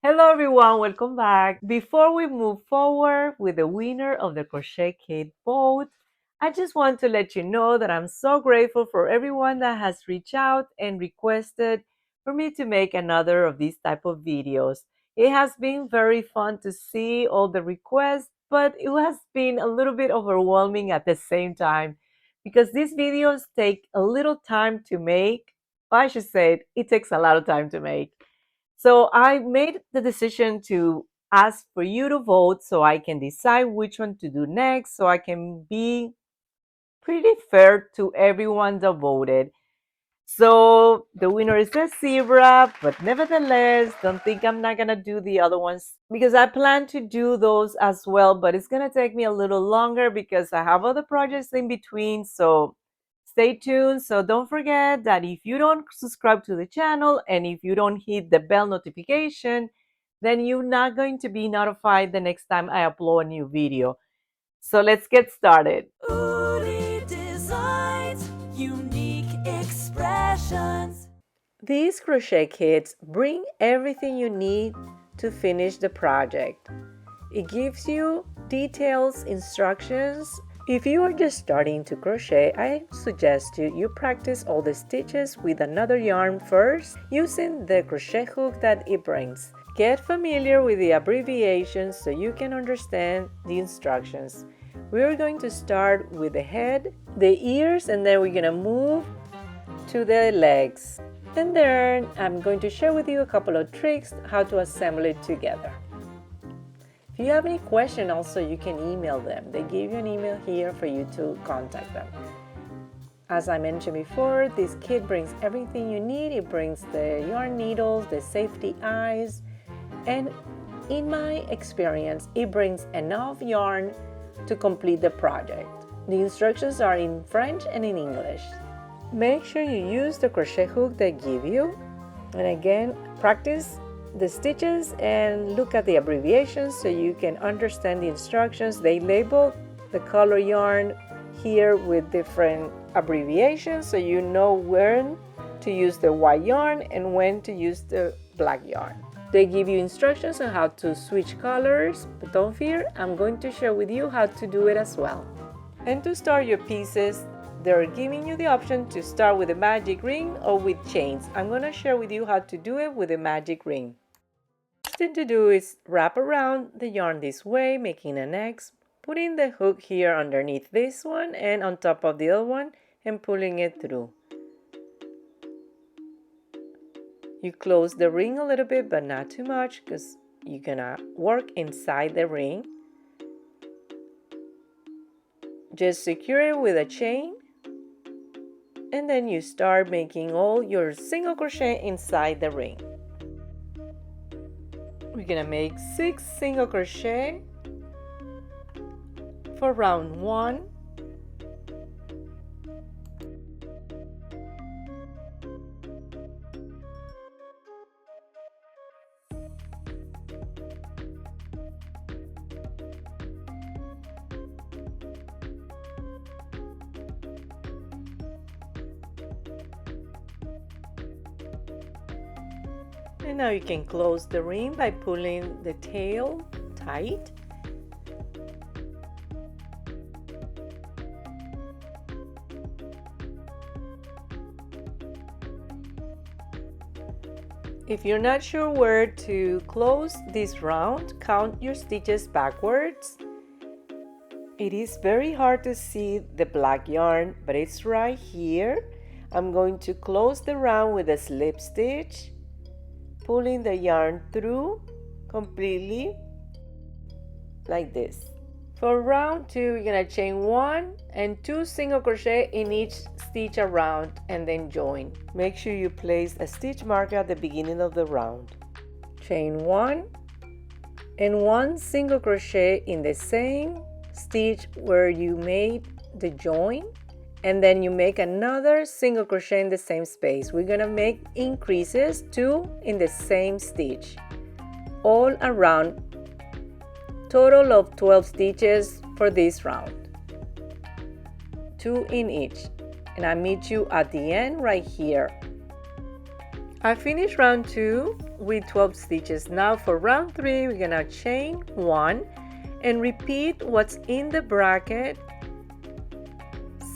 Hello everyone, welcome back. Before we move forward with the winner of the Crochet Kit vote, I just want to let you know that I'm so grateful for everyone that has reached out and requested for me to make another of these type of videos. It has been very fun to see all the requests, but it has been a little bit overwhelming at the same time because these videos take a little time to make. Well, I should say it takes a lot of time to make. So I made the decision to ask for you to vote so I can decide which one to do next, so I can be pretty fair to everyone that voted. So the winner is the zebra, but nevertheless, don't think I'm not gonna do the other ones because I plan to do those as well, but it's gonna take me a little longer because I have other projects in between. So stay tuned. So don't forget that if you don't subscribe to the channel and if you don't hit the bell notification, then you're not going to be notified the next time I upload a new video. So let's get started. Uli Designs, unique expressions. These crochet kits bring everything you need to finish the project. It gives you details, instructions. If you are just starting to crochet, I suggest you practice all the stitches with another yarn first using the crochet hook that it brings. Get familiar with the abbreviations so you can understand the instructions. We're going to start with the head, the ears, and then we're going to move to the legs. And then I'm going to share with you a couple of tricks how to assemble it together. If you have any question also, you can email them. They give you an email here for you to contact them. As I mentioned before, this kit brings everything you need. It brings the yarn needles, the safety eyes, and in my experience, it brings enough yarn to complete the project. The instructions are in French and in English. Make sure you use the crochet hook they give you. And again, practice the stitches and look at the abbreviations so you can understand the instructions. They label the color yarn here with different abbreviations so you know when to use the white yarn and when to use the black yarn. They give you instructions on how to switch colors, but don't fear, I'm going to share with you how to do it as well. And to start your pieces, they're giving you the option to start with a magic ring or with chains. I'm going to share with you how to do it with a magic ring. First thing to do is wrap around the yarn this way, making an X, putting the hook here underneath this one and on top of the other one and pulling it through. You close the ring a little bit, but not too much because you're gonna work inside the ring. Just secure it with a chain and then you start making all your single crochet inside the ring. We're gonna make 6 single crochet for round 1. And now you can close the ring by pulling the tail tight. If you're not sure where to close this round, count your stitches backwards. It is very hard to see the black yarn, but it's right here. I'm going to close the round with a slip stitch, pulling the yarn through completely like this. For round 2, you're gonna chain 1 and 2 single crochet in each stitch around and then join. Make sure you place a stitch marker at the beginning of the round. Chain 1 and 1 single crochet in the same stitch where you made the join, and then you make another single crochet in the same space. We're gonna make increases 2 in the same stitch all around. Total of 12 stitches for this round, 2 in each, and I meet you at the end right here. I finished round 2 with 12 stitches. Now for round 3, we're gonna chain 1 and repeat what's in the bracket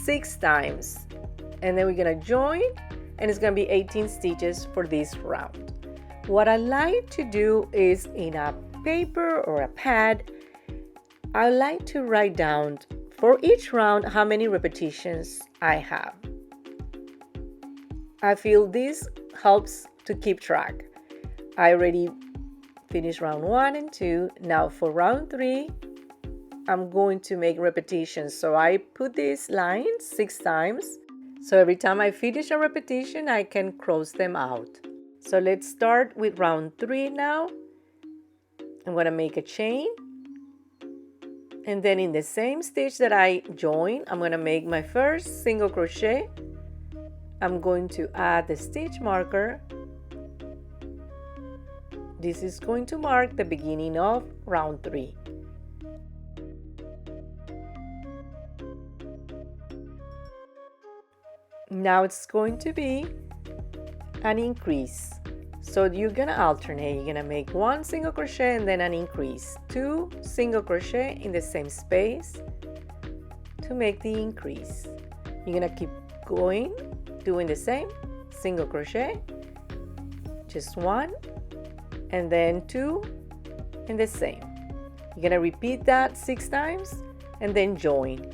6 times, and then we're gonna join, and it's gonna be 18 stitches for this round. What I like to do is in a paper or a pad, I like to write down for each round how many repetitions I have. I feel this helps to keep track. I already finished round 1 and 2. Now for round 3, I'm going to make repetitions. So I put these lines 6 times. So every time I finish a repetition, I can cross them out. So let's start with round 3 now. I'm going to make a chain. And then in the same stitch that I join, I'm going to make my first single crochet. I'm going to add the stitch marker. This is going to mark the beginning of round 3. Now it's going to be an increase. So you're gonna alternate. You're gonna make 1 single crochet and then an increase. 2 single crochet in the same space to make the increase. You're gonna keep going, doing the same single crochet, just 1, and then 2 in the same. You're gonna repeat that 6 times and then join.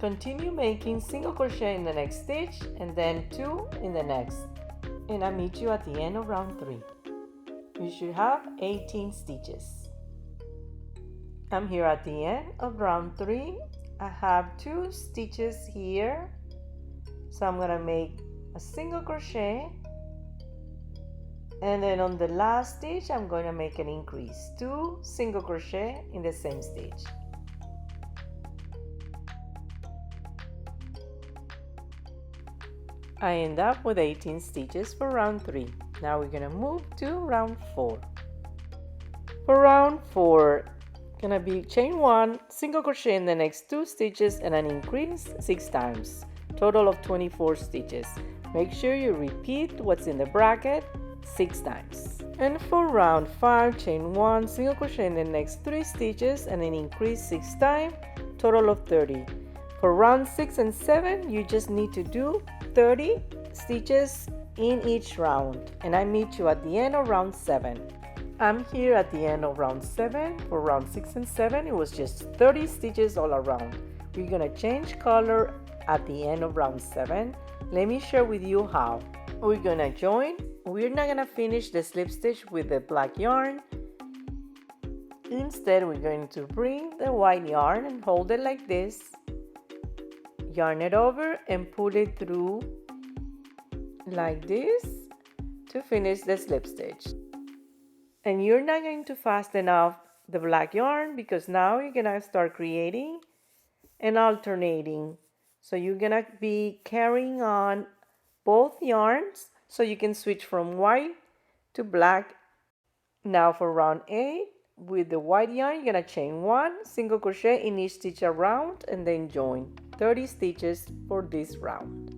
Continue making single crochet in the next stitch and then 2 in the next, and I'll meet you at the end of round 3. You should have 18 stitches. I'm here at the end of round 3. I have 2 stitches here, so I'm gonna make a single crochet, and then on the last stitch I'm going to make an increase, 2 single crochet in the same stitch. I end up with 18 stitches for round 3. Now we're gonna move to round 4. For round 4, gonna be chain 1, single crochet in the next 2 stitches and an increase 6 times. Total of 24 stitches. Make sure you repeat what's in the bracket 6 times. And for round 5, chain 1, single crochet in the next 3 stitches and an increase 6 times. Total of 30. For round 6 and 7, you just need to do 30 stitches in each round, and I meet you at the end of round 7. I'm here at the end of round 7. For round 6 and 7, it was just 30 stitches all around. We're gonna change color at the end of round 7. Let me share with you how. We're gonna join. We're not gonna finish the slip stitch with the black yarn. Instead, we're going to bring the white yarn and hold it like this. Yarn it over and pull it through like this to finish the slip stitch. And you're not going to fasten off the black yarn because now you're gonna start creating and alternating. So you're gonna be carrying on both yarns so you can switch from white to black. Now for round 8, with the white yarn, you're gonna chain 1 single crochet in each stitch around and then join. 30 stitches for this round.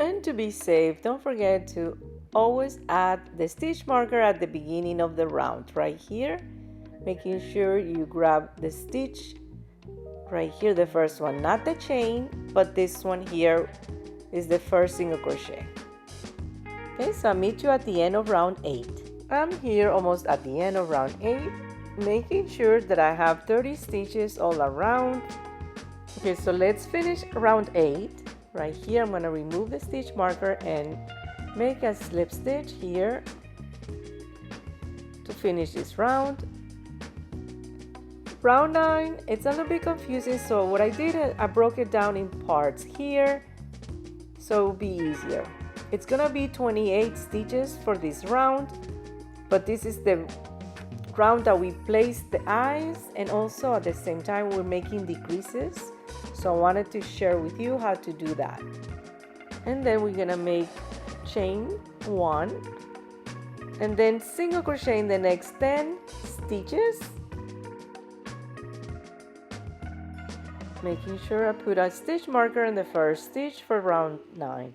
And to be safe, don't forget to always add the stitch marker at the beginning of the round right here, making sure you grab the stitch right here, the first one, not the chain, but this one here is the first single crochet. Okay, so I'll meet you at the end of round 8. I'm here almost at the end of round 8, making sure that I have 30 stitches all around. Okay, so let's finish round 8. Right here, I'm gonna remove the stitch marker and make a slip stitch here to finish this round. Round 9, it's a little bit confusing, so what I did, I broke it down in parts here, so it'll be easier. It's gonna be 28 stitches for this round, but this is the round that we place the eyes, and also at the same time we're making decreases. So I wanted to share with you how to do that. And then we're gonna make chain 1 and then single crochet in the next 10 stitches, making sure I put a stitch marker in the first stitch for round 9.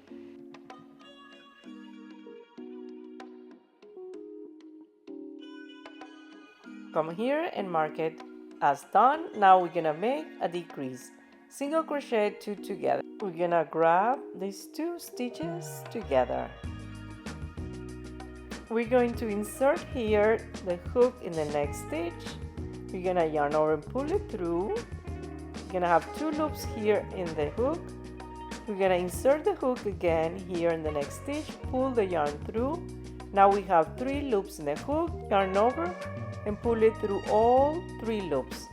Come here and mark it as done. Now we're gonna make a decrease. Single crochet 2 together. We're gonna grab these 2 stitches together. We're going to insert here the hook in the next stitch. We're gonna yarn over and pull it through. We're gonna have 2 loops here in the hook. We're gonna insert the hook again here in the next stitch, pull the yarn through. Now we have 3 loops in the hook, yarn over and pull it through all 3 loops.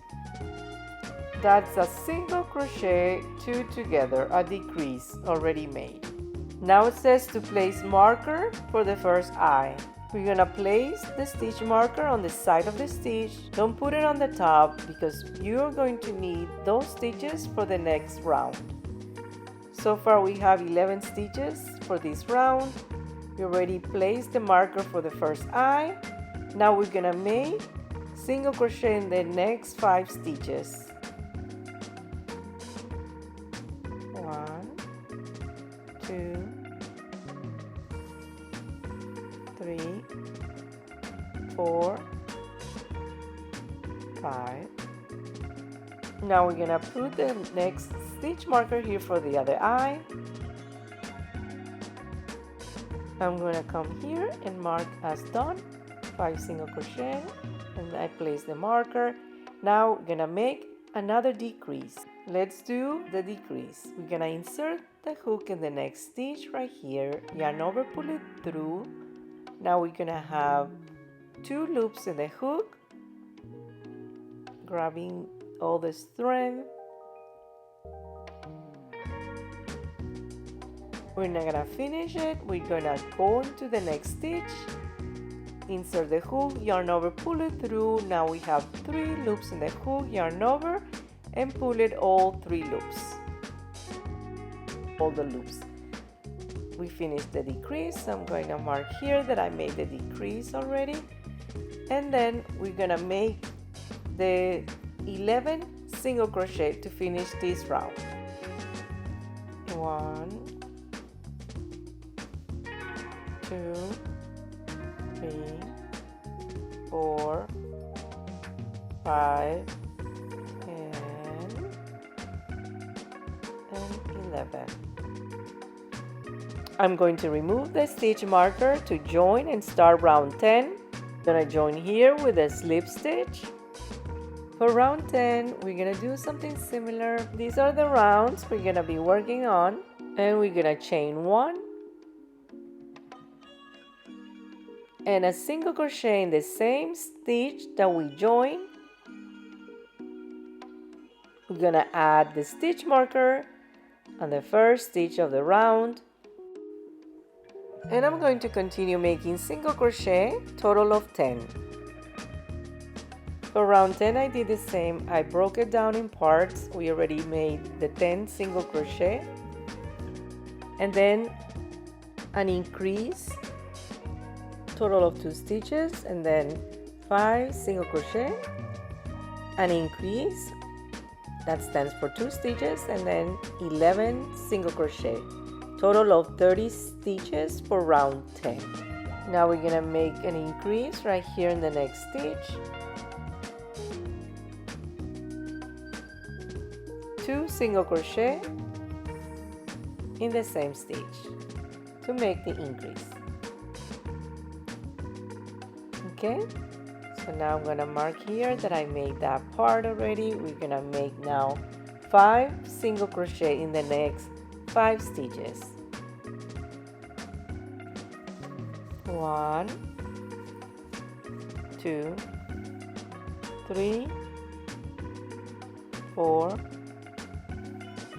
That's a single crochet 2 together, a decrease already made. Now it says to place marker for the first eye. We're gonna place the stitch marker on the side of the stitch. Don't put it on the top because you're going to need those stitches for the next round. So far we have 11 stitches for this round. We already placed the marker for the first eye. Now we're gonna make single crochet in the next 5 stitches. 1, 2, 3, 4, 5. Now we're gonna put the next stitch marker here for the other eye. I'm gonna come here and mark as done, 5 single crochet, and I place the marker. Now we're gonna make another decrease. Let's do the decrease. We're gonna insert the hook in the next stitch right here, yarn over, pull it through. Now we're gonna have 2 loops in the hook, grabbing all the strength. We're not gonna finish it. We're gonna go into the next stitch, insert the hook, yarn over, pull it through. Now we have 3 loops in the hook, yarn over and pull it all 3 loops, all the loops. We finished the decrease. I'm going to mark here that I made the decrease already, and then we're gonna make the 11 single crochet to finish this round. 1, 2, 3, 4, 5, 10, and 11. I'm going to remove the stitch marker to join and start round 10. I'm gonna join here with a slip stitch. For round 10, we're gonna do something similar. These are the rounds we're gonna be working on, and we're gonna chain 1 and a single crochet in the same stitch that we joined. We're gonna add the stitch marker on the first stitch of the round, and I'm going to continue making single crochet, total of 10. For round 10 I did the same. I broke it down in parts. We already made the 10 single crochet, and then an increase, total of 2 stitches, and then 5 single crochet, an increase that stands for 2 stitches, and then 11 single crochet, total of 30 stitches for round 10. Now we're gonna make an increase right here in the next stitch, 2 single crochet in the same stitch to make the increase. Okay, so now I'm gonna mark here that I made that part already. We're gonna make now 5 single crochet in the next 5 stitches. 1, 2, 3, 4,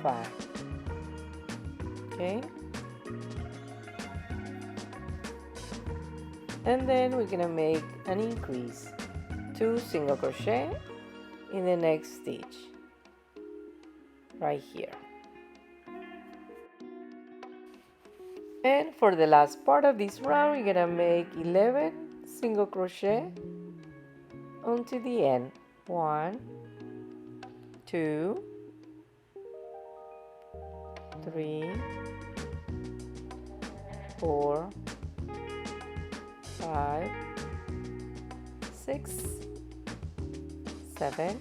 5. Okay, and then we're gonna make an increase, 2 single crochet in the next stitch right here. And for the last part of this round, we're gonna make 11 single crochet onto the end. 1, 2, 3, 4, 5, 6, 7,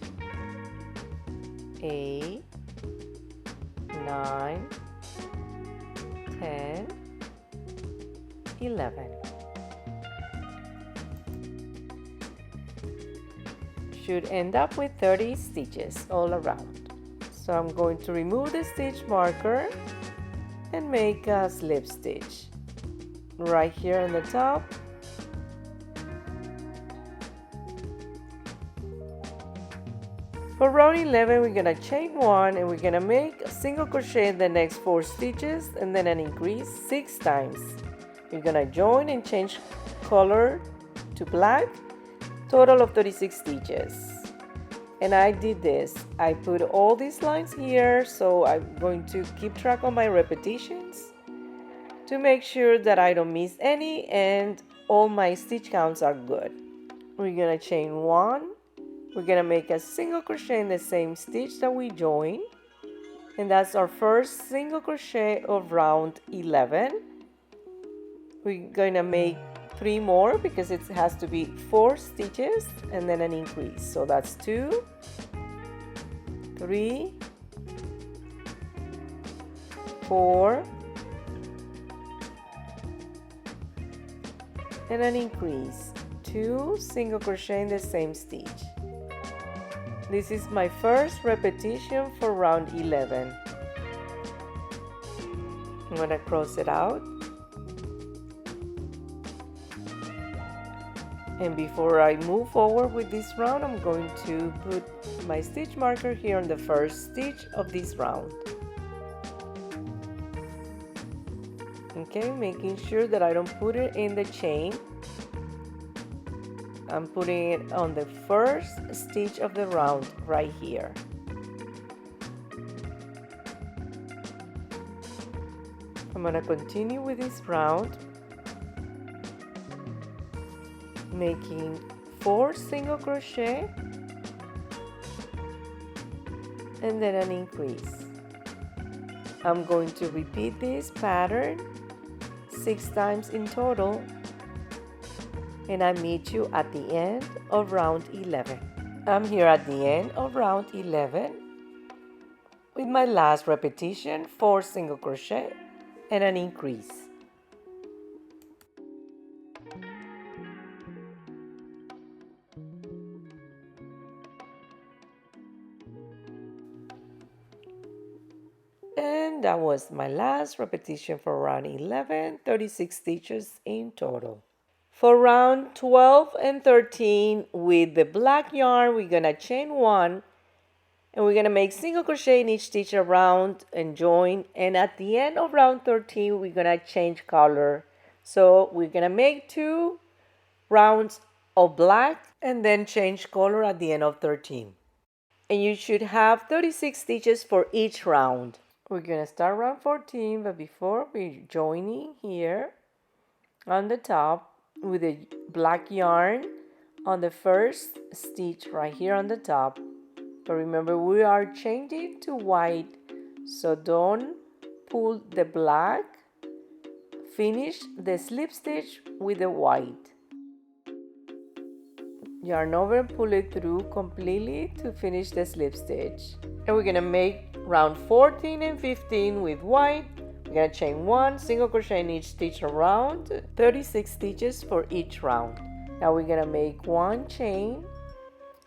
8, 9, 10, 11. Should end up with 30 stitches all around. So I'm going to remove the stitch marker and make a slip stitch right here on the top. For round 11, we're gonna chain 1 and we're gonna make a single crochet in the next 4 stitches and then an increase 6 times. We're gonna join and change color to black, total of 36 stitches. And I did this. I put all these lines here, so I'm going to keep track of my repetitions to make sure that I don't miss any and all my stitch counts are good. We're gonna chain 1. We're gonna make a single crochet in the same stitch that we joined, and that's our first single crochet of round 11. We're gonna make 3 more because it has to be 4 stitches and then an increase. So that's 2, 3, 4, and an increase, 2 single crochet in the same stitch. This is my first repetition for round 11. I'm going to cross it out. And before I move forward with this round, I'm going to put my stitch marker here on the first stitch of this round. Okay, making sure that I don't put it in the chain. I'm putting it on the first stitch of the round right here. I'm going to continue with this round, making 4 single crochet and then an increase. I'm going to repeat this pattern 6 times in total, and I meet you at the end of round 11. I'm here at the end of round 11 with my last repetition, 4 single crochet and an increase. And that was my last repetition for round 11, 36 stitches in total. For round 12 and 13, with the black yarn, we're gonna chain 1 and we're gonna make single crochet in each stitch around and join, and at the end of round 13 we're gonna change color. So we're gonna make 2 rounds of black and then change color at the end of 13. And you should have 36 stitches for each round. We're gonna start round 14, but before we're joining here on the top with the black yarn on the first stitch right here on the top. But remember, we are changing to white, so don't pull the black. Finish the slip stitch with the white. Yarn over and pull it through completely to finish the slip stitch. And we're gonna make round 14 and 15 with white. We're gonna chain 1 single crochet in each stitch around, 36 stitches for each round. Now we're gonna make 1 chain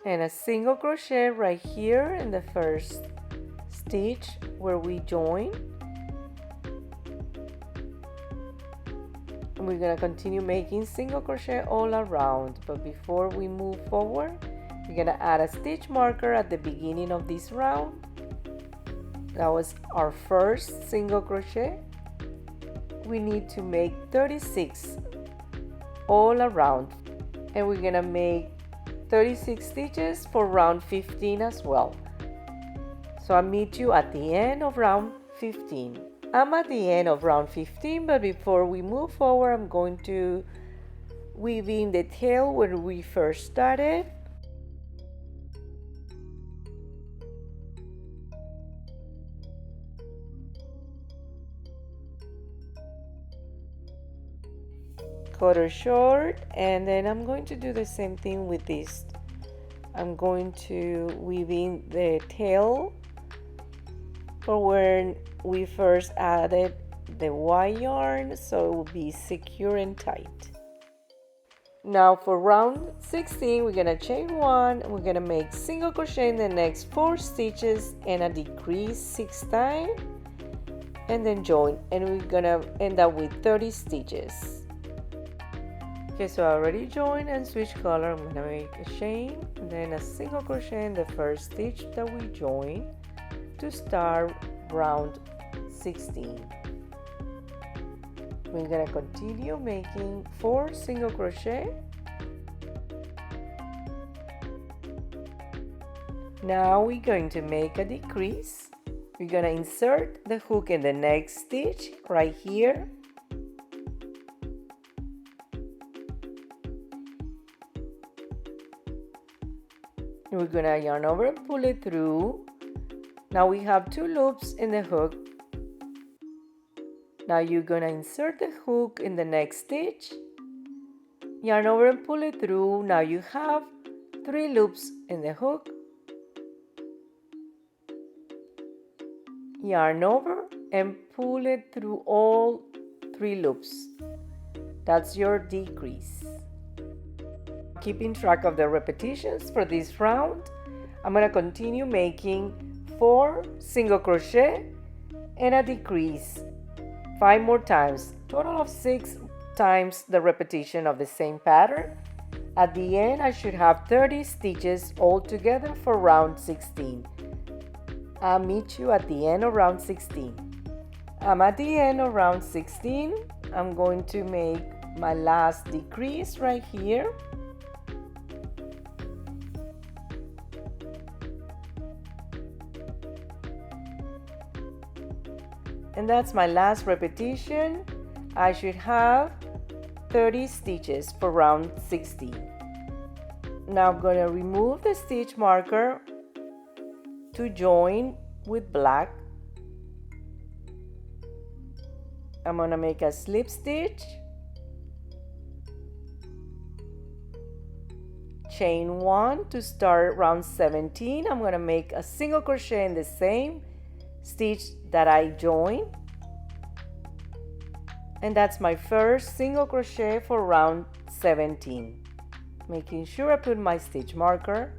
and a single crochet right here in the first stitch where we join. And we're gonna continue making single crochet all around, but before we move forward, we're gonna add a stitch marker at the beginning of this round. That was our first single crochet. We need to make 36 all around, and we're gonna make 36 stitches for round 15 as well. So I'll meet you at the end of round 15. I'm at the end of round 15, but before we move forward, I'm going to weave in the tail where we first started. Cut her short, and then I'm going to do the same thing with this I'm going to weave in the tail for when we first added the white yarn, so it will be secure and tight. Now for round 16, we're gonna chain 1, we're gonna make single crochet in the next 4 stitches and a decrease 6 times, and then join, and we're gonna end up with 30 stitches. Okay, so I already joined and switch color. I'm gonna make a chain, then a single crochet in the first stitch that we join to start round 16. We're gonna continue making 4 single crochet. Now we're going to make a decrease. We're gonna insert the hook in the next stitch right here. We're gonna yarn over and pull it through. Now we have 2 loops in the hook. Now you're gonna insert the hook in the next stitch, yarn over and pull it through. Now you have 3 loops in the hook, yarn over and pull it through all 3 loops. That's your decrease. Keeping track of the repetitions for this round, I'm gonna continue making 4 single crochet and a decrease 5 more times, total of 6 times the repetition of the same pattern. At the end, I should have 30 stitches all together for round 16. I'll meet you at the end of round 16. I'm at the end of round 16. I'm going to make my last decrease right here. And that's my last repetition. I should have 30 stitches for round 16. Now I'm going to remove the stitch marker to join with black. I'm going to make a slip stitch, chain 1 to start round 17. I'm going to make a single crochet in the same stitch that I joined, and that's my first single crochet for round 17. Making sure I put my stitch marker.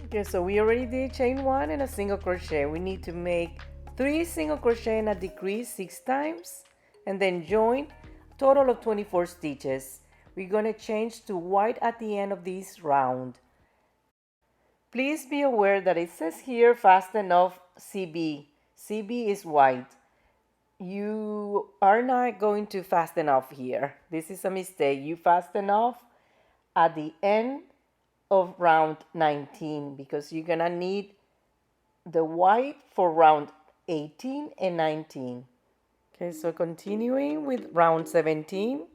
Okay, so we already did chain 1 and a single crochet. We need to make 3 single crochet and a decrease 6 times, and then join a total of 24 stitches. We're going to change to white at the end of this round. Please be aware that it says here fasten off CB. CB is white. You are not going to fasten off here. This is a mistake. You fasten off at the end of round 19 because you're gonna need the white for round 18 and 19. Okay, so continuing with round 17,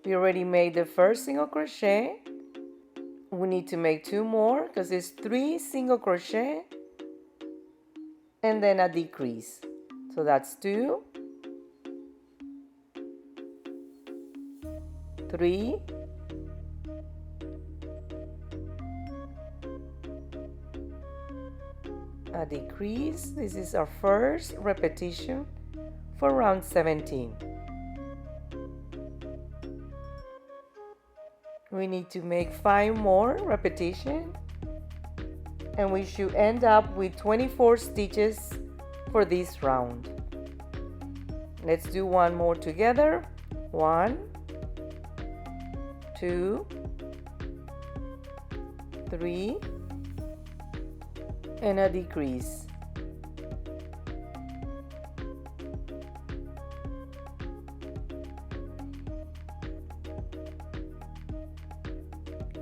we already made the first single crochet. We need to make 2 more because it's 3 single crochet and then a decrease. So that's 2, 3, a decrease. This is our first repetition for round 17. We need to make 5 more repetitions, and we should end up with 24 stitches for this round. Let's do one more together. 1, 2, 3, and a decrease.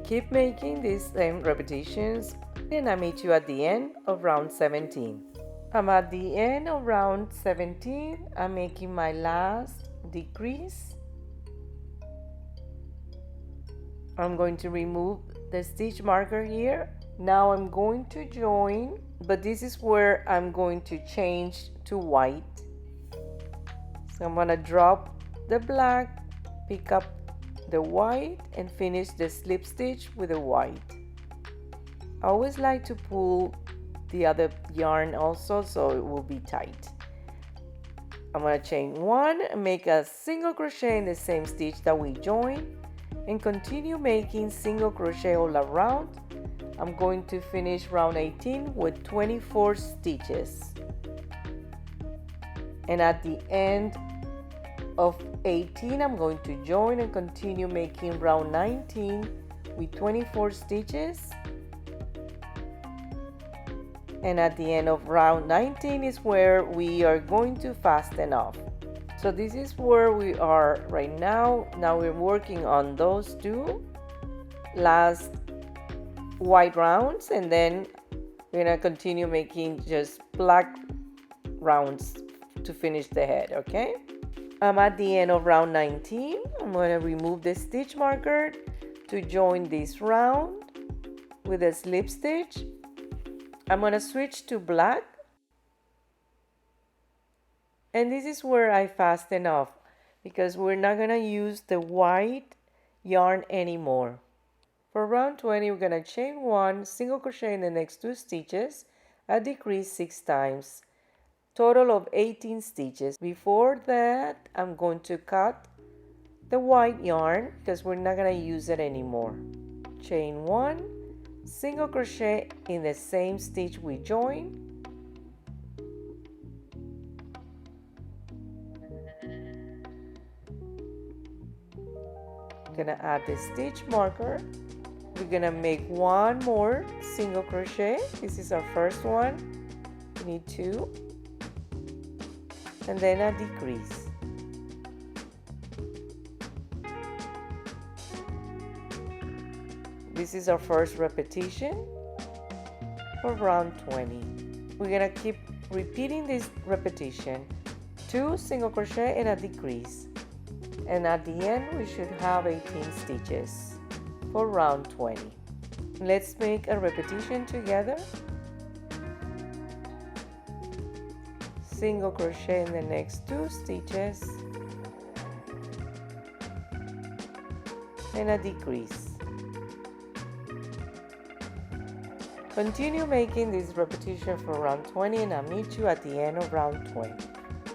Keep making these same repetitions, and I meet you at the end of round 17. I'm at the end of round 17. I'm making my last decrease. I'm going to remove the stitch marker here. Now I'm going to join, but this is where I'm going to change to white. So I'm going to drop the black, pick up the white, and finish the slip stitch with the white. I always like to pull the other yarn also so it will be tight. I'm going to chain 1 and make a single crochet in the same stitch that we joined and continue making single crochet all around. I'm going to finish round 18 with 24 stitches. And at the end of 18, I'm going to join and continue making round 19 with 24 stitches. And at the end of round 19 is where we are going to fasten off. So this is where we are right now. Now we're working on those two last white rounds, and then we're gonna continue making just black rounds to finish the head, okay? I'm at the end of round 19. I'm gonna remove the stitch marker to join this round with a slip stitch. I'm gonna switch to black, and this is where I fasten off because we're not gonna use the white yarn anymore. For round 20, we're gonna chain 1, single crochet in the next 2 stitches, a decrease 6 times, total of 18 stitches. Before that, I'm going to cut the white yarn because we're not gonna use it anymore. Chain 1, single crochet in the same stitch we joined, gonna add the stitch marker. We're gonna make 1 more single crochet. This is our first one. We need 2, and then a decrease. This is our first repetition for round 20. We're gonna keep repeating this repetition. 2 single crochet and a decrease. And at the end, we should have 18 stitches for round 20. Let's make a repetition together. Single crochet in the next 2 stitches and a decrease. Continue making this repetition for round 20 and I'll meet you at the end of round 20.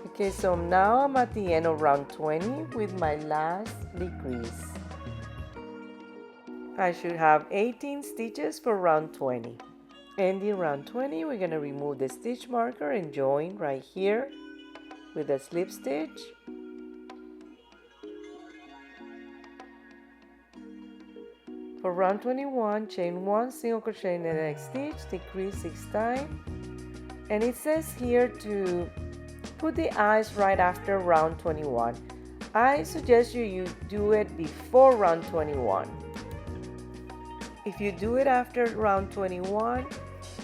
Okay, so now I'm at the end of round 20 with my last decrease. I should have 18 stitches for round 20. Ending round 20, we're going to remove the stitch marker and join right here with a slip stitch. For round 21, chain 1 single crochet in the next stitch, decrease 6 times. And it says here to put the eyes right after round 21. I suggest you do it before round 21. If you do it after round 21,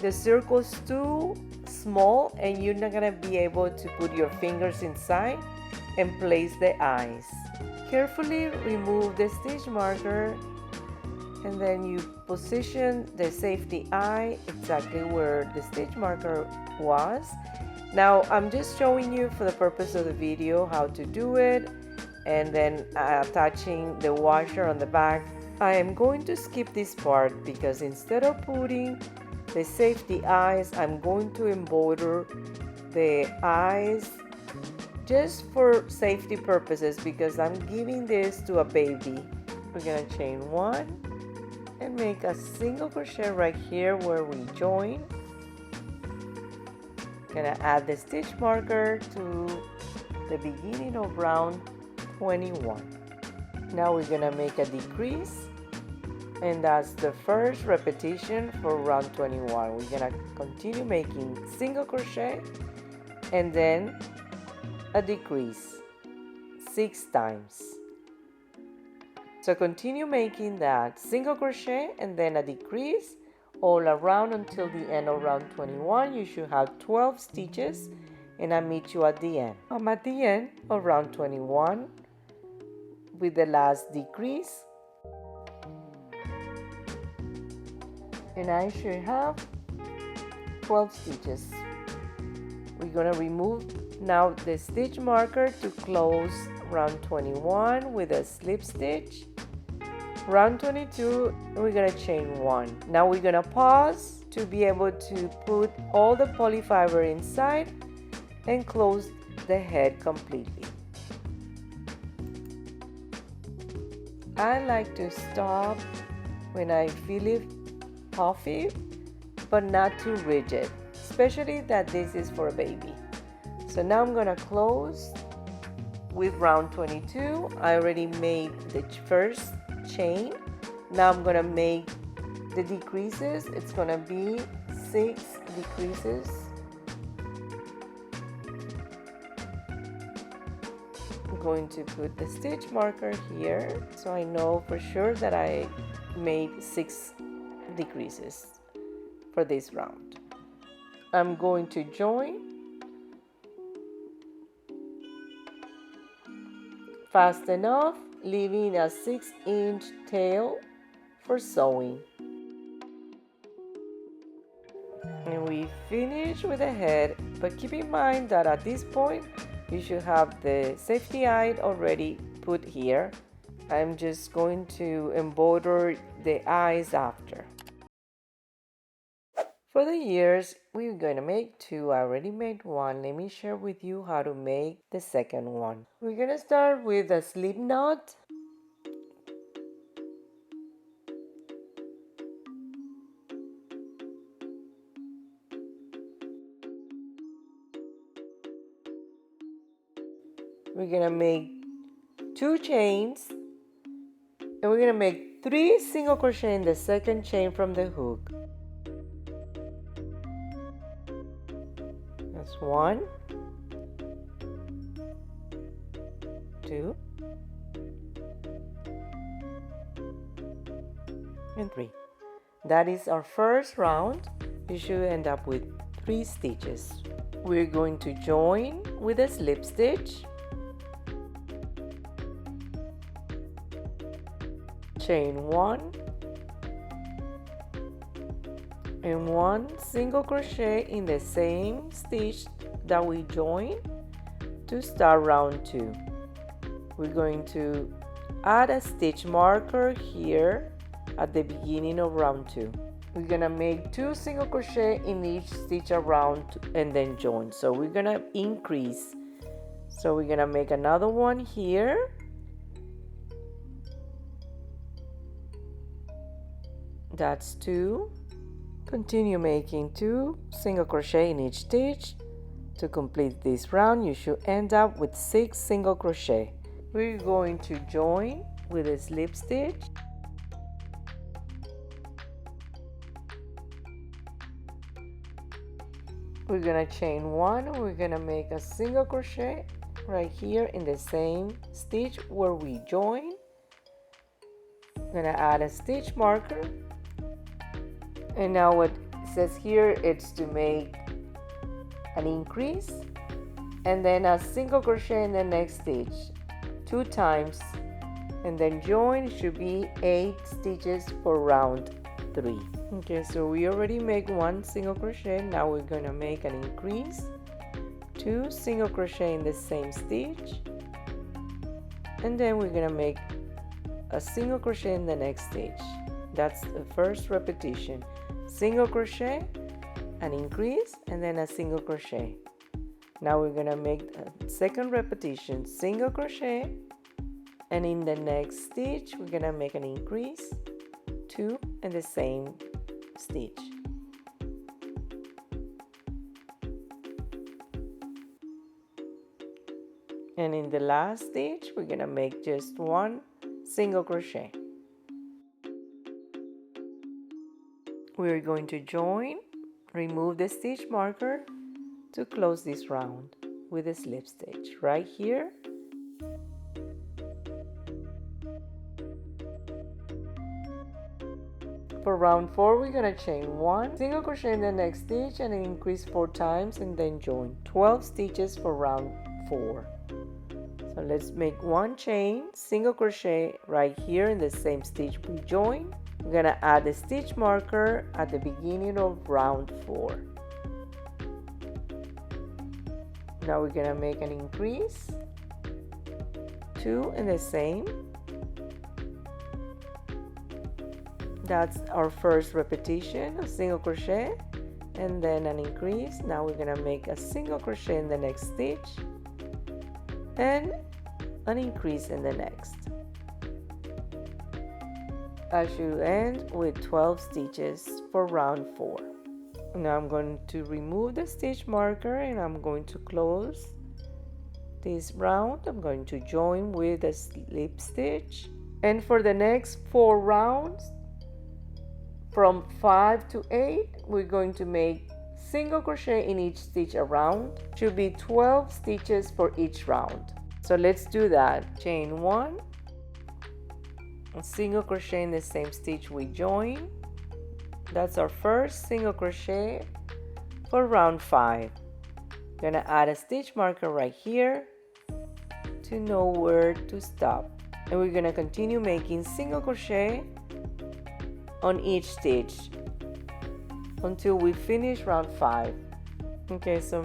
the circle's too small and you're not gonna be able to put your fingers inside and place the eyes. Carefully remove the stitch marker and then you position the safety eye exactly where the stitch marker was. Now I'm just showing you for the purpose of the video how to do it, and then attaching the washer on the back. I am going to skip this part because instead of putting the safety eyes, I'm going to embroider the eyes just for safety purposes because I'm giving this to a baby. We're gonna chain 1 and make a single crochet right here where we join. Gonna add the stitch marker to the beginning of round 21. Now we're gonna make a decrease, and that's the first repetition for round 21. We're gonna continue making single crochet and then a decrease 6 times. So continue making that single crochet and then a decrease all around until the end of round 21. You should have 12 stitches, and I'll meet you at the end. I'm at the end of round 21 with the last decrease, and I should have 12 stitches. We're gonna remove now the stitch marker to close round 21 with a slip stitch. Round 22, we're gonna chain 1. Now we're gonna pause to be able to put all the polyfiber inside and close the head completely. I like to stop when I feel it puffy, but not too rigid, especially that this is for a baby. So now I'm gonna close with round 22. I already made the first chain. Now I'm gonna make the decreases. It's gonna be 6 decreases. I'm going to put the stitch marker here so I know for sure that I made 6 decreases for this round. I'm going to join fast enough, leaving a 6-inch tail for sewing. And we finish with the head, but keep in mind that at this point you should have the safety eye already put here. I'm just going to embroider the eyes after. For the ears, we're going to make 2. I already made 1. Let me share with you how to make the second one. We're going to start with a slip knot. We're going to make 2 chains, and we're going to make 3 single crochet in the second chain from the hook. That's 1, 2, and 3. That is our first round. You should end up with 3 stitches. We're going to join with a slip stitch, chain 1, and 1 single crochet in the same stitch that we joined to start round 2. We're going to add a stitch marker here at the beginning of round 2. We're gonna make 2 single crochet in each stitch around and then join. So we're gonna increase. So we're gonna make another one here. That's 2. Continue making 2 single crochet in each stitch. To complete this round, you should end up with 6 single crochet. We're going to join with a slip stitch. We're gonna chain 1. We're gonna make a single crochet right here in the same stitch where we join. I'm gonna add a stitch marker. And now what it says here, it's to make an increase and then a single crochet in the next stitch 2 times, and then join should be 8 stitches for round 3. Okay, so we already make 1 single crochet. Now we're going to make an increase, 2 single crochet in the same stitch, and then we're going to make a single crochet in the next stitch. That's the first repetition. Single crochet, an increase, and then a single crochet. Now we're gonna make a second repetition, single crochet, and in the next stitch we're gonna make an increase, 2 in the same stitch. And in the last stitch we're gonna make just 1 single crochet. We're going to join, remove the stitch marker to close this round with a slip stitch right here. For round 4, we're going to chain 1 single crochet in the next stitch and increase 4 times and then join. 12 stitches for round 4. So let's make 1 chain, single crochet right here in the same stitch we joined. We're going to add a stitch marker at the beginning of round 4. Now we're going to make an increase, 2 in the same, That's our first repetition of single crochet, and then an increase. Now we're gonna make a single crochet in the next stitch and an increase in the next. I should end with 12 stitches for round 4. Now I'm going to remove the stitch marker and I'm going to close this round. I'm going to join with a slip stitch, and for the next 4 rounds from 5 to 8 we're going to make single crochet in each stitch around. Should be 12 stitches for each round. So let's do that. Chain 1, single crochet in the same stitch we join. That's our first single crochet for round 5. Gonna add a stitch marker right here to know where to stop, and we're gonna continue making single crochet on each stitch until we finish round 5. Okay, so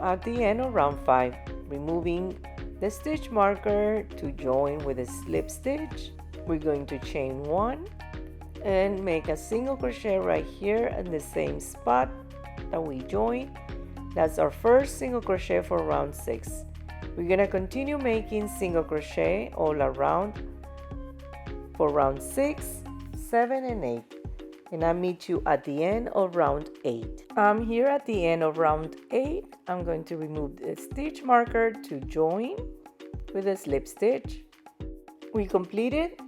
at the end of round 5, removing the stitch marker to join with a slip stitch, we're going to chain 1 and make a single crochet right here in the same spot that we joined. That's our first single crochet for round 6. We're gonna continue making single crochet all around for round 6, 7, and 8. And I'll meet you at the end of round 8. I'm here at the end of round 8. I'm going to remove the stitch marker to join with a slip stitch. We completed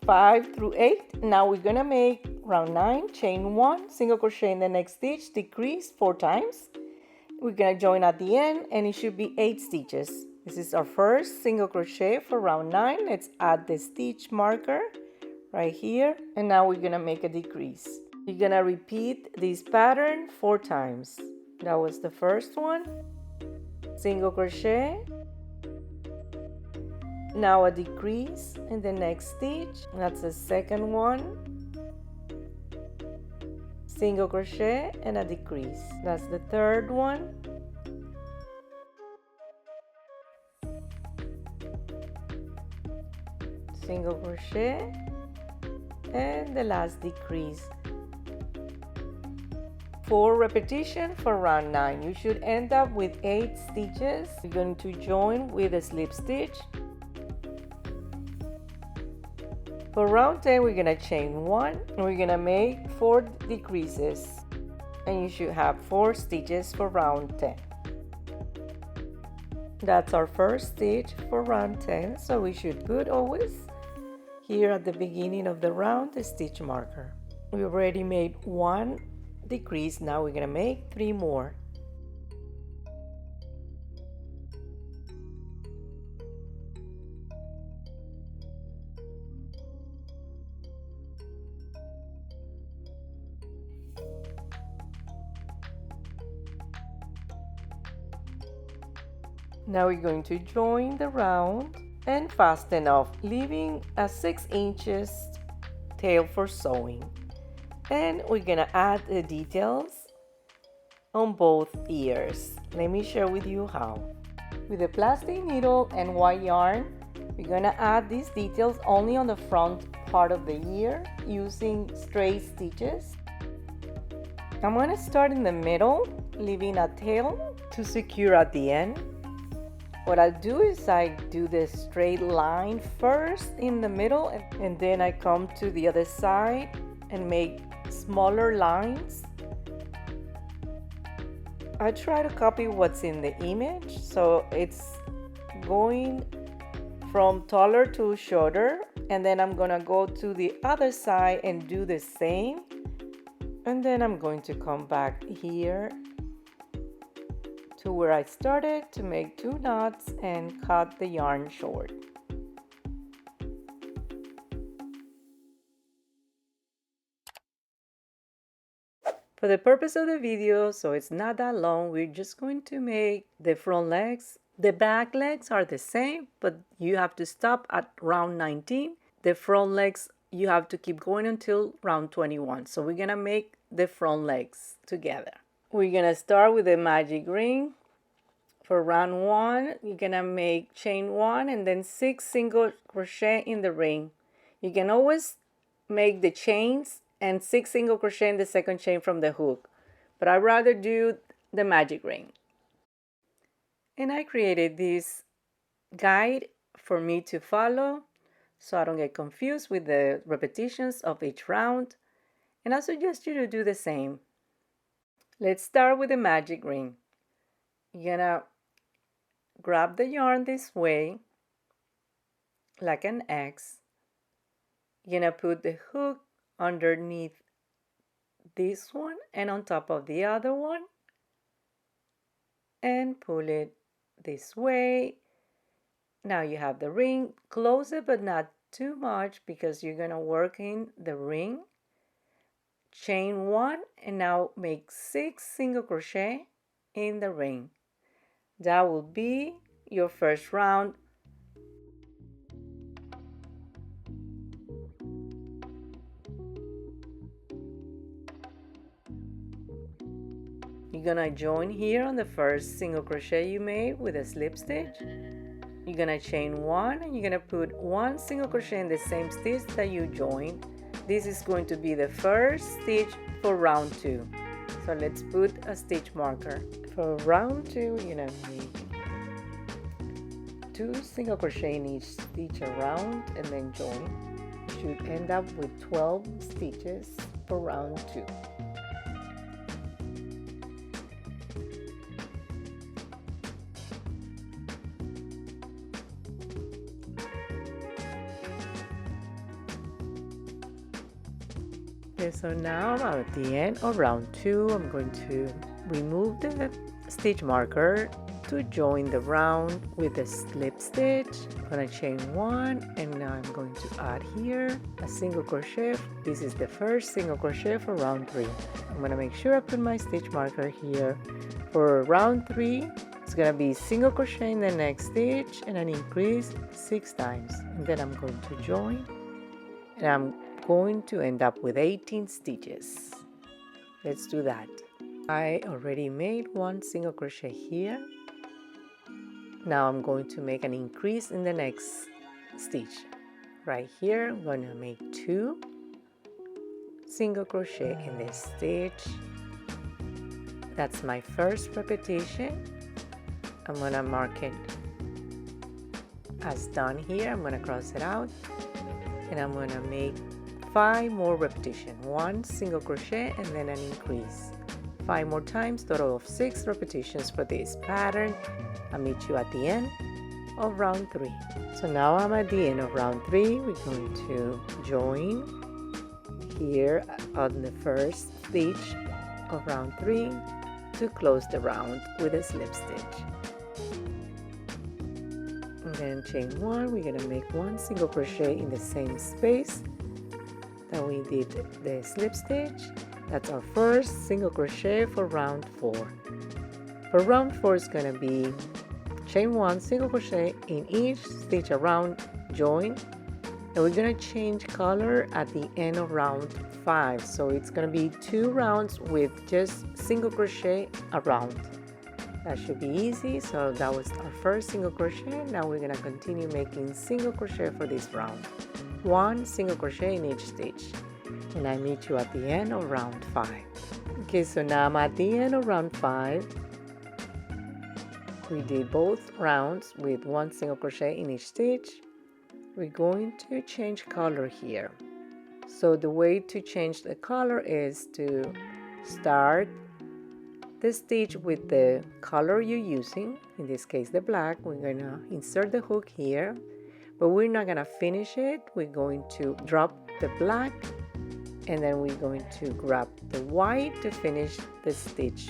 5 through 8. Now we're gonna make round 9, chain 1, single crochet in the next stitch, decrease 4 times. We're gonna join at the end and it should be 8 stitches. This is our first single crochet for round 9. Let's add the stitch marker right here, and now we're gonna make a decrease. You're gonna repeat this pattern 4 times. That was the first one, single crochet, now a decrease in the next stitch. That's the second one, single crochet and a decrease. That's the third one, single crochet, and the last decrease. 4 repetitions for round 9. You should end up with 8 stitches. You're going to join with a slip stitch. For round 10, we're gonna chain 1 and we're gonna make 4 decreases, and you should have 4 stitches for round 10. That's our first stitch for round 10, so we should put always here at the beginning of the round the stitch marker. We already made 1 decrease. Now we're gonna make 3 more. Now we're going to join the round and fasten off, leaving a 6 inches tail for sewing. And we're gonna add the details on both ears. Let me share with you how. With a plastic needle and white yarn, we're gonna add these details only on the front part of the ear using straight stitches. I'm gonna start in the middle, leaving a tail to secure at the end. What I do is I do the straight line first in the middle, and then I come to the other side and make smaller lines. I try to copy what's in the image, so it's going from taller to shorter, and then I'm gonna go to the other side and do the same, and then I'm going to come back here to where I started to make 2 knots and cut the yarn short. For the purpose of the video, so it's not that long, we're just going to make the front legs. The back legs are the same, but you have to stop at round 19. The front legs, you have to keep going until round 21. So we're gonna make the front legs together. We're gonna start with the magic ring. For round 1, you're gonna make chain 1 and then 6 single crochet in the ring. You can always make the chains and 6 single crochet in the second chain from the hook, but I'd rather do the magic ring. And I created this guide for me to follow so I don't get confused with the repetitions of each round, and I suggest you to do the same. Let's start with the magic ring. You're gonna grab the yarn this way, like an X. You're gonna put the hook underneath this one and on top of the other one, and pull it this way. Now you have the ring. Close it, but not too much because you're gonna work in the ring. Chain 1 and now make 6 single crochet in the ring. That will be your first round. You're gonna join here on the first single crochet you made with a slip stitch. You're gonna chain 1 and you're gonna put 1 single crochet in the same stitch that you joined. This is going to be the first stitch for round 2. So let's put a stitch marker. For round 2, you're gonna make 2 single crochet in each stitch around and then join. You should end up with 12 stitches for round 2. Okay, so now I'm at the end of round 2. I'm going to remove the stitch marker to join the round with a slip stitch. I'm going to chain 1 and now I'm going to add here a single crochet. This is the first single crochet for round 3. I'm going to make sure I put my stitch marker here. For round 3, it's going to be single crochet in the next stitch and an increase 6 times. And then I'm going to join and I'm going to end up with 18 stitches. Let's do that. I already made 1 single crochet here. Now I'm going to make an increase in the next stitch. Right here, I'm going to make 2 single crochet in this stitch. That's my first repetition. I'm going to mark it as done here. I'm going to cross it out and I'm going to make 5 more repetitions, 1 single crochet and then an increase. 5 more times, total of 6 repetitions for this pattern. I'll meet you at the end of round 3. So now I'm at the end of round 3. We're going to join here on the first stitch of round 3 to close the round with a slip stitch. And then chain 1, we're going to make 1 single crochet in the same space that we did the slip stitch. That's our first single crochet for round 4. For round 4 is going to be chain 1 single crochet in each stitch around, join, and we're going to change color at the end of round 5. So it's going to be 2 rounds with just single crochet around. That should be easy. So that was our first single crochet. Now we're going to continue making single crochet for this round. 1 single crochet in each stitch, and I meet you at the end of round 5. Okay, so now I'm at the end of round 5. We did both rounds with 1 single crochet in each stitch. We're going to change color here. So the way to change the color is to start the stitch with the color you're using, in this case the black. We're going to insert the hook here, but we're not going to finish it. We're going to drop the black and then we're going to grab the white to finish the stitch.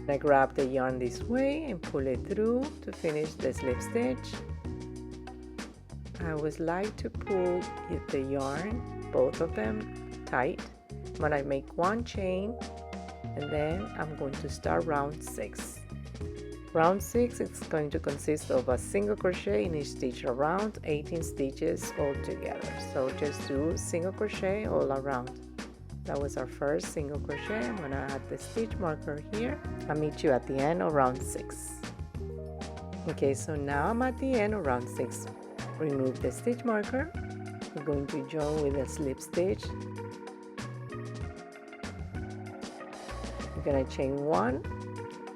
I grab the yarn this way and pull it through to finish the slip stitch. I always like to pull the yarn, both of them, tight. When I make 1 chain and then I'm going to start round 6. Round 6 is going to consist of a single crochet in each stitch around, 18 stitches all together. So just do single crochet all around. That was our first single crochet. I'm going to add the stitch marker here. I'll meet you at the end of round 6. Okay, so now I'm at the end of round 6. Remove the stitch marker We're going to join with a slip stitch. We're going to chain 1.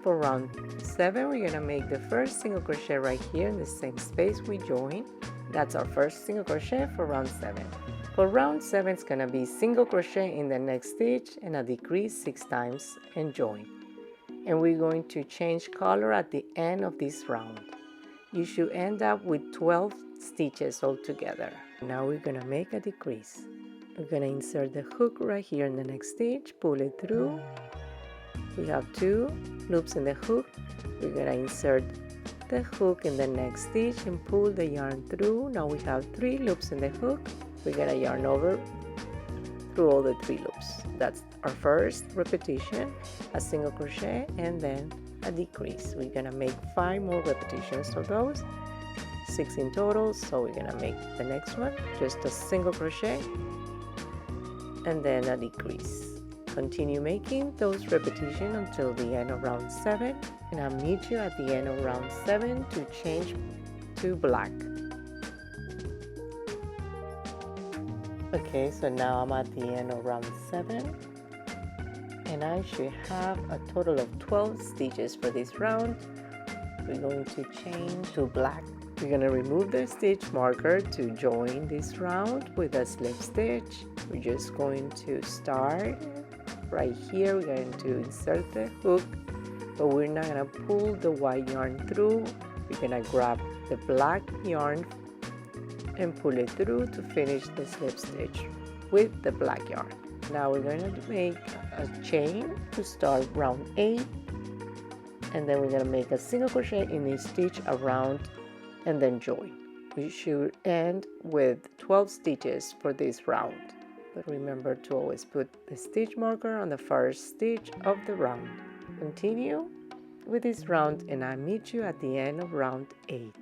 For round 7, we're going to make the first single crochet right here in the same space we join. That's our first single crochet for round 7. For round 7, it's going to be single crochet in the next stitch and a decrease 6 times and join. And we're going to change color at the end of this round. You should end up with 12 stitches altogether. Now we're going to make a decrease. We're going to insert the hook right here in the next stitch, pull it through. We have 2 loops in the hook. We're going to insert the hook in the next stitch and pull the yarn through. Now we have 3 loops in the hook. We're going to yarn over through all the 3 loops. That's our first repetition, a single crochet and then a decrease. We're going to make 5 more repetitions of those, 6 in total. So we're going to make the next one just a single crochet and then a decrease. Continue making those repetitions until the end of round 7, and I'll meet you at the end of round 7 to change to black. Okay, so now I'm at the end of round 7, and I should have a total of 12 stitches for this round. We're going to change to black. We're going to remove the stitch marker to join this round with a slip stitch. We're just going to start right here. We're going to insert the hook, but we're not going to pull the white yarn through. We're going to grab the black yarn and pull it through to finish the slip stitch with the black yarn. Now we're going to make a chain to start round 8, and then we're going to make a single crochet in each stitch around and then join. We should end with 12 stitches for this round. But remember to always put the stitch marker on the first stitch of the round. Continue with this round and I'll meet you at the end of round 8.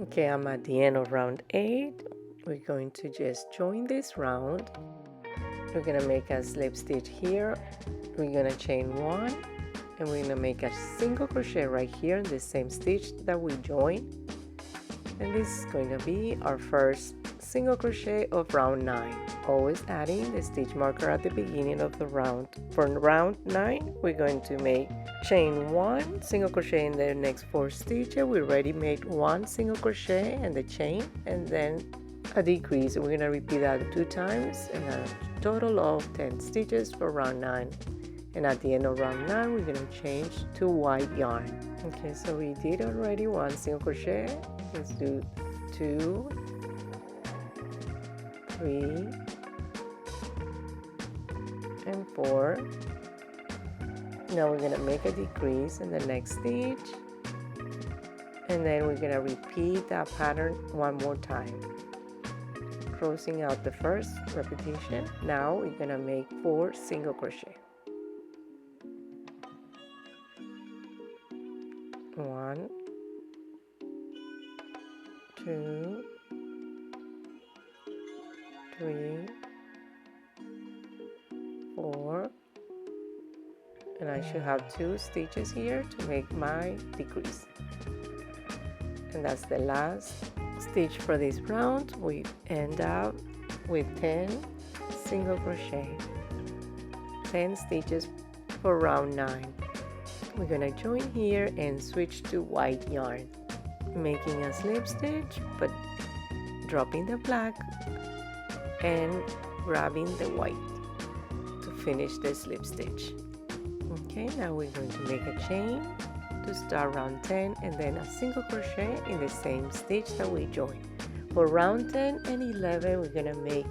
Okay, I'm at the end of round 8. We're going to just join this round. We're going to make a slip stitch here. We're going to chain 1 and we're going to make a single crochet right here in the same stitch that we joined. And this is going to be our first single crochet of round 9. Always adding the stitch marker at the beginning of the round. For round 9, we're going to make chain 1, single crochet in the next 4 stitches. We already made 1 single crochet and the chain, and then a decrease. We're going to repeat that 2 times and a total of 10 stitches for round 9. And at the end of round 9, we're going to change to white yarn. Okay, so we did already 1 single crochet. Let's do 2, 3, and 4. Now we're going to make a decrease in the next stitch, and then we're going to repeat that pattern 1 more time, closing out the first repetition. Now we're going to make 4 single crochet. 1, 2, 3, 4, and I should have 2 stitches here to make my decrease. And that's the last stitch for this round. We end up with 10 single crochet, 10 stitches for round 9. We're gonna join here and switch to white yarn, making a slip stitch but dropping the black and grabbing the white to finish the slip stitch. Okay, now we're going to make a chain to start round 10 and then a single crochet in the same stitch that we joined. For round 10 and 11, we're going to make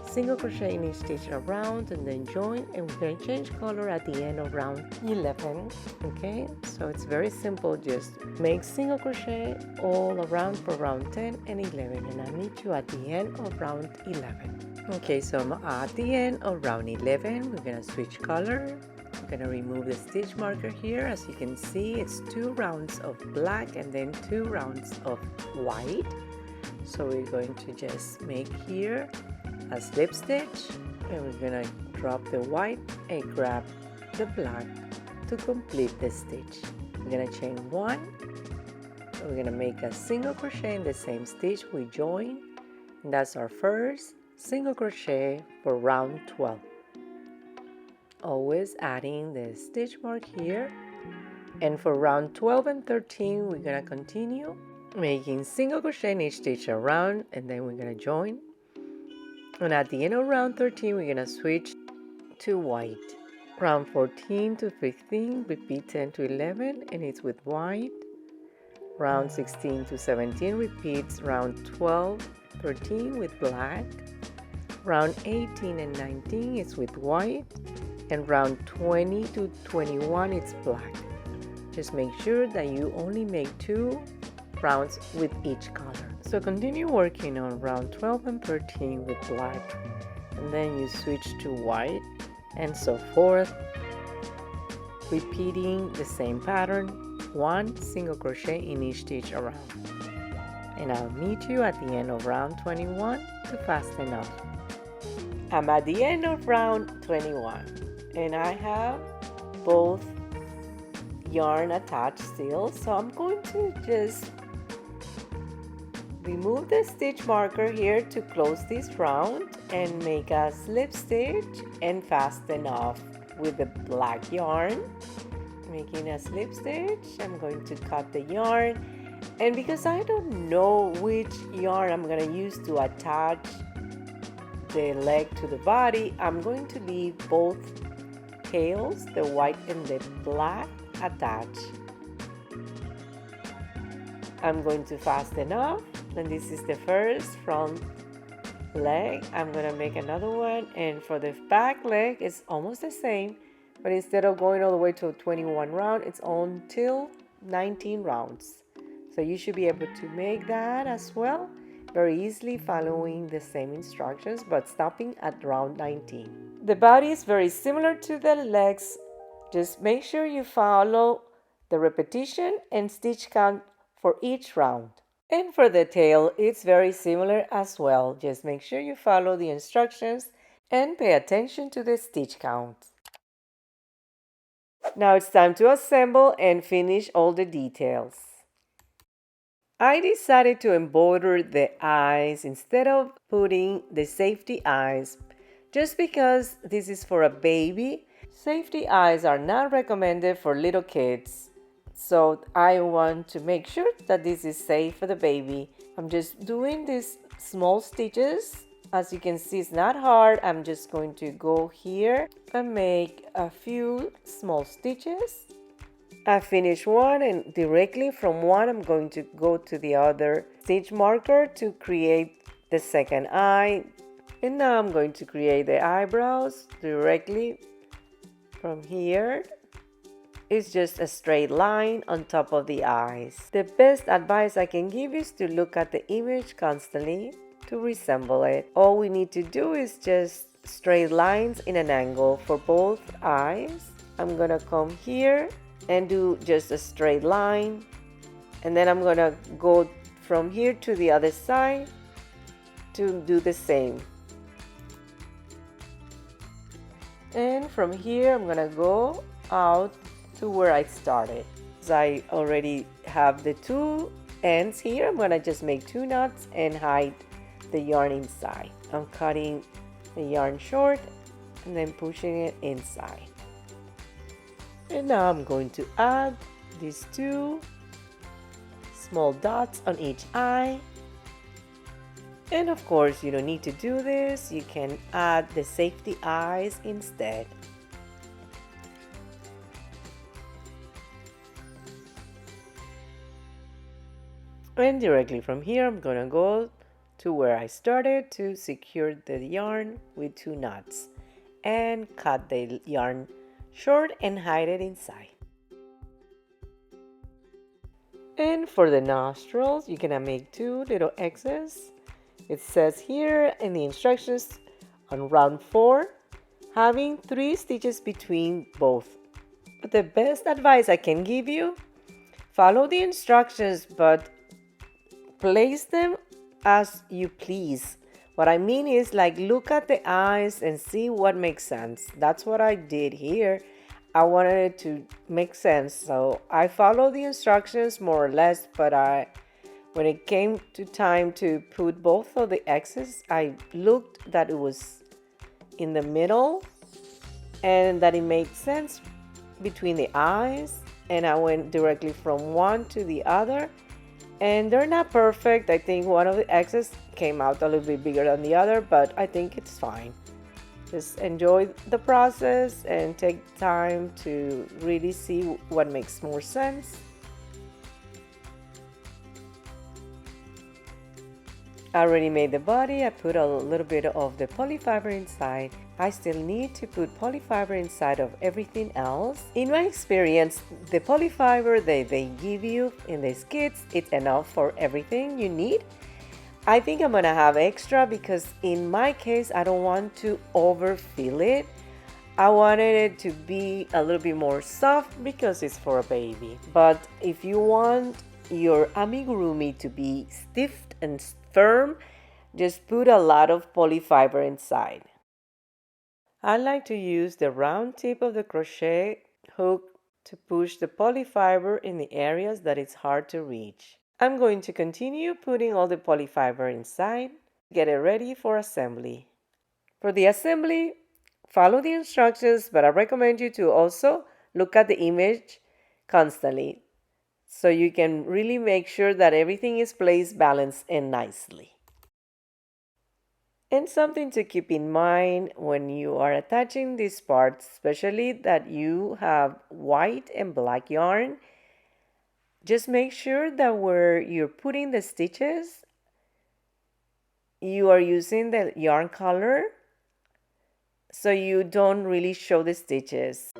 single crochet in each stitch around and then join, and we're going to change color at the end of round 11. Okay, so it's very simple. Just make single crochet all around for round 10 and 11, and I'll meet you at the end of round 11. Okay, so I'm at the end of round 11. We're going to switch color. I'm going to remove the stitch marker here. As you can see, it's 2 rounds of black and then 2 rounds of white. So we're going to just make here a slip stitch, and we're going to drop the white and grab the black to complete the stitch. We're going to chain 1. We're going to make a single crochet in the same stitch we joined, That's our first single crochet for round 12. Always adding the stitch mark here. And for round 12 and 13, we're gonna continue making single crochet in each stitch around, and then we're gonna join. And at the end of round 13, we're gonna switch to white. Round 14 to 15, repeat 10 to 11, and it's with white. Round 16 to 17 repeats round 12, 13 with black. Round 18 and 19 is with white, and round 20 to 21 it's black. Just make sure that you only make 2 rounds with each color. So continue working on round 12 and 13 with black, and then you switch to white, and so forth, repeating the same pattern, 1 single crochet in each stitch around. And I'll meet you at the end of round 21 to fasten off. I'm at the end of round 21, and I have both yarn attached still, so I'm going to just remove the stitch marker here to close this round and make a slip stitch and fasten off with the black yarn. Making a slip stitch, I'm going to cut the yarn, and because I don't know which yarn I'm going to use to attach the leg to the body, I'm going to leave both tails, the white and the black, attached. I'm going to fasten off, and this is the first front leg. I'm going to make another one, and for the back leg it's almost the same, but instead of going all the way to 21 round, it's until 19 rounds. So you should be able to make that as well very easily, following the same instructions but stopping at round 19. The body is very similar to the legs. Just make sure you follow the repetition and stitch count for each round. And for the tail, it's very similar as well. Just make sure you follow the instructions and pay attention to the stitch count. Now it's time to assemble and finish all the details. I decided to embroider the eyes instead of putting the safety eyes, just because this is for a baby. Safety eyes are not recommended for little kids, so I want to make sure that this is safe for the baby. I'm just doing these small stitches. As you can see, it's not hard. I'm just going to go here and make a few small stitches. I finished one, and directly from one I'm going to go to the other stitch marker to create the second eye. And now I'm going to create the eyebrows directly from here. It's just a straight line on top of the eyes. The best advice I can give is to look at the image constantly to resemble it. All we need to do is just straight lines in an angle for both eyes. I'm gonna come here and do just a straight line, and then I'm gonna go from here to the other side to do the same. And from here I'm gonna go out to where I started. As I already have the 2 ends here, I'm gonna just make 2 knots and hide the yarn inside. I'm cutting the yarn short and then pushing it inside. And now I'm going to add these 2 small dots on each eye. And of course, you don't need to do this. You can add the safety eyes instead. And directly from here, I'm gonna go to where I started to secure the yarn with 2 knots and cut the yarn short and hide it inside. And for the nostrils, you're gonna make 2 little X's. It says here in the instructions on round 4, having 3 stitches between both. But the best advice I can give you, follow the instructions, but place them as you please. What I mean is, like, look at the eyes and see what makes sense. That's what I did here. I wanted it to make sense, so I followed the instructions more or less, but I When it came to time to put both of the X's, I looked that it was in the middle and that it made sense between the eyes, and I went directly from one to the other, and they're not perfect. I think one of the X's came out a little bit bigger than the other, but I think it's fine. Just enjoy the process and take time to really see what makes more sense. I already made the body. I put a little bit of the polyfiber inside. I still need to put polyfiber inside of everything else. In my experience, the polyfiber that they give you in these kits, it's enough for everything you need. I think I'm gonna have extra because in my case, I don't want to overfill it. I wanted it to be a little bit more soft because it's for a baby. But if you want your amigurumi to be stiff and firm, just put a lot of polyfiber inside. I like to use the round tip of the crochet hook to push the polyfiber in the areas that it's hard to reach. I'm going to continue putting all the polyfiber inside, get it ready for assembly. For the assembly, follow the instructions, but I recommend you to also look at the image constantly so you can really make sure that everything is placed, balanced, and nicely. And something to keep in mind when you are attaching these parts, especially that you have white and black yarn, just make sure that where you're putting the stitches, you are using the yarn color so you don't really show the stitches.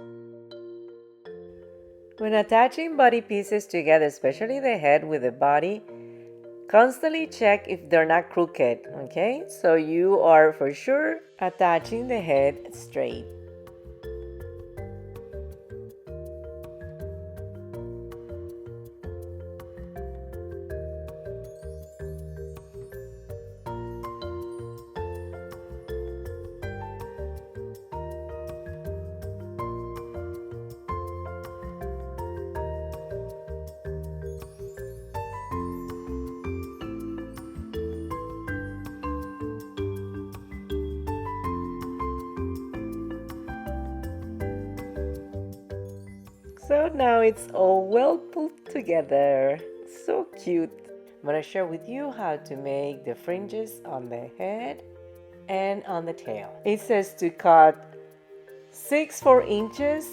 When attaching body pieces together, especially the head with the body, constantly check if they're not crooked, okay? So you are for sure attaching the head straight. So now it's all well put together. So cute. I'm going to share with you how to make the fringes on the head and on the tail. It says to cut 4 inches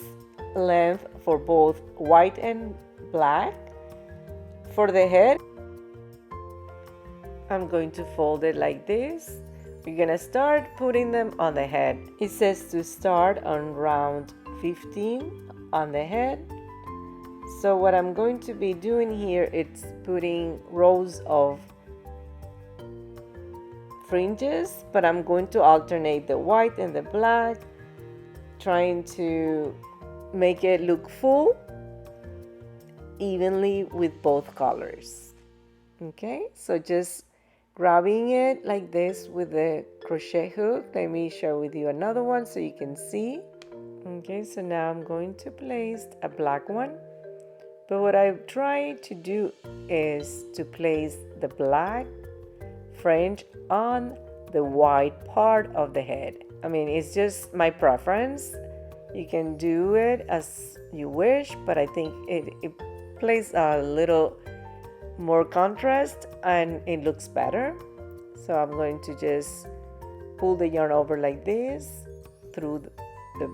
length for both white and black. For the head, I'm going to fold it like this. We're going to start putting them on the head. It says to start on round 15 on the head. So what I'm going to be doing here is putting rows of fringes, but I'm going to alternate the white and the black, trying to make it look full evenly with both colors. Okay, so just grabbing it like this with the crochet hook. Let me share with you another one so you can see. Okay, so now I'm going to place a black one, but what I try to do is to place the black fringe on the white part of the head. I mean, it's just my preference. You can do it as you wish, but I think it plays a little more contrast and it looks better. So I'm going to just pull the yarn over like this through the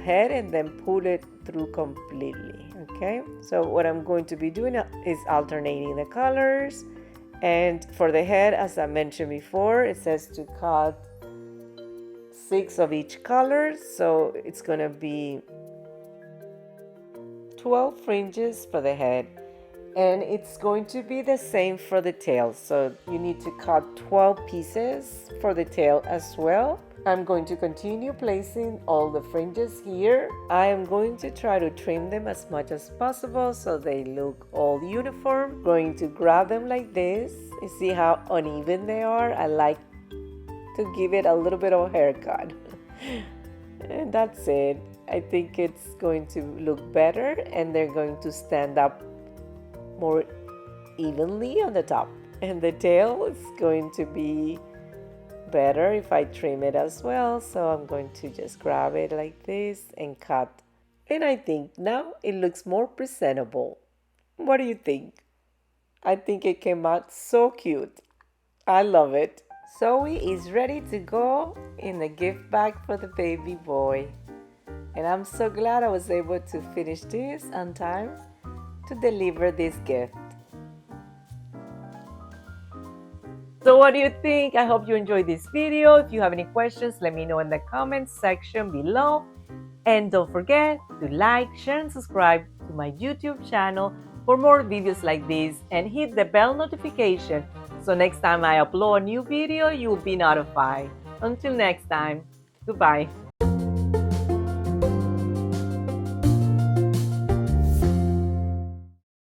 head and then pull it through completely. Okay, so what I'm going to be doing is alternating the colors. And for the head, as I mentioned before, it says to cut 6 of each color, so it's gonna be 12 fringes for the head, and it's going to be the same for the tail. So you need to cut 12 pieces for the tail as well. I'm going to continue placing all the fringes here. I am going to try to trim them as much as possible so they look all uniform. Going to grab them like this. You see how uneven they are? I like to give it a little bit of a haircut. And that's it. I think it's going to look better and they're going to stand up more evenly on the top. And the tail is going to be better if I trim it as well. So I'm going to just grab it like this and cut. And I think now it looks more presentable. What do you think? I think it came out so cute. I love it. Zoe is ready to go in the gift bag for the baby boy. And I'm so glad I was able to finish this on time to deliver this gift. So what do you think? I hope you enjoyed this video. If you have any questions, let me know in the comments section below. And don't forget to like, share, and subscribe to my YouTube channel for more videos like this, and hit the bell notification so next time I upload a new video, you will be notified. Until next time, goodbye.